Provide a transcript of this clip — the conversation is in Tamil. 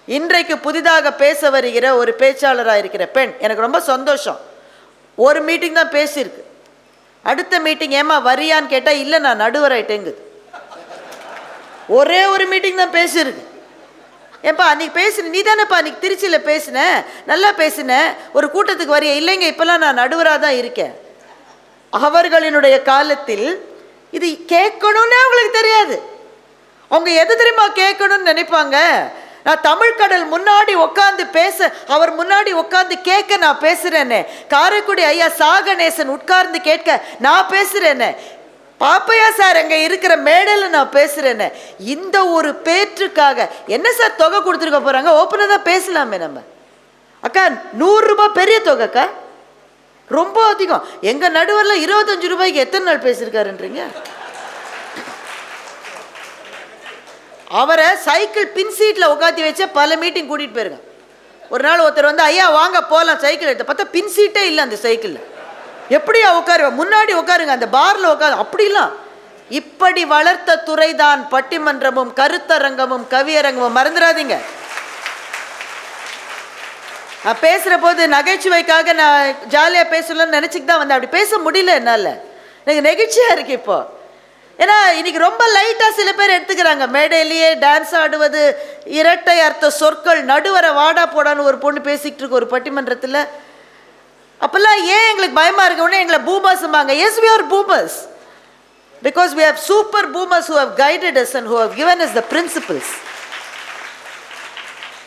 இன்றைக்கு புதிதாக பேச வருகிற ஒரு பேச்சாளராக இருக்கிற பெண், எனக்கு ரொம்ப சந்தோஷம். ஒரு மீட்டிங் தான் பேசியிருக்கு. அடுத்த மீட்டிங் ஏமா வரியான்னு கேட்டால் இல்லை நான் நடுவராயிட்டேங்குது. ஒரே ஒரு மீட்டிங் தான் பேசியிருக்கு. ஏப்பா அன்றைக்கி பேசுன நீ தானேப்பா அன்றைக்கி திருச்சியில் பேசினேன், நல்லா பேசினேன், ஒரு கூட்டத்துக்கு வரைய இல்லைங்க இப்போல்லாம் நான் நடுவராக தான் இருக்கேன். அவர்களினுடைய காலத்தில் இது கேட்கணும்னு அவங்களுக்கு தெரியாது. அவங்க எது தெரியுமா கேட்கணும்னு நினைப்பாங்க, நான் தமிழ் கடல் முன்னாடி உட்காந்து பேச, அவர் முன்னாடி உட்காந்து கேட்க நான் பேசுகிறேன்னு, காரைக்குடி ஐயா சாகணேசன் உட்கார்ந்து கேட்க நான் பேசுகிறேன்னு, பாப்பையா சார் அங்கே இருக்கிற மேடையில் நான் பேசுகிறேன்னு. இந்த ஒரு பேற்றுக்காக என்ன சார் தொகை கொடுத்துருக்க போகிறாங்க? ஓப்பனாக தான் பேசலாமே நம்ம. அக்கா 100 ரூபாய் பெரிய தொகை அக்கா, ரொம்ப அதிகம். எங்கள் நடுவரில் 25 ரூபாய்க்கு எத்தனை நாள் பேசியிருக்காருன்றீங்க? அவரை சைக்கிள் பின் சீட்டில் உட்காத்தி வச்ச பல மீட்டிங் கூட்டிகிட்டு போயிருங்க. ஒரு நாள் ஒருத்தர் வந்து ஐயா வாங்க போகலாம் சைக்கிள் எடுத்து பார்த்தா பின் சீட்டே இல்லை அந்த சைக்கிளில். எப்படியா உட்காருவா? முன்னாடி உட்காருங்க, அந்த பாரில் உட்காரு. அப்படிலாம் இப்படி வளர்த்த துறைதான் பட்டிமன்றமும் கருத்தரங்கமும் கவியரங்கமும். மறந்துடாதீங்க. நான் பேசுகிற போது நகைச்சுவைக்காக நான் ஜாலியாக பேசலன்னு நினச்சிட்டு தான் வந்தேன். அப்படி பேச முடியல என்னால். எனக்கு நெகிழ்ச்சியாக இருக்குது இப்போ. ஏன்னா இன்னைக்கு ரொம்ப லைட்டாக சில பேர் எடுத்துக்கிறாங்க. மேடையிலேயே டான்ஸ் ஆடுவது, இரட்டை அர்த்த சொற்கள், நடுவரை வாடா போடான்னு ஒரு பொண்ணு பேசிக்கிட்டு இருக்கு ஒரு பட்டிமன்றத்தில். அப்போல்லாம் ஏன் எங்களுக்கு பயமாக இருக்க? உடனே எங்களை பூமர்ஸ்ம்பாங்க. Yes we are boomers because we have super boomers who have guided us and who have given us the principles.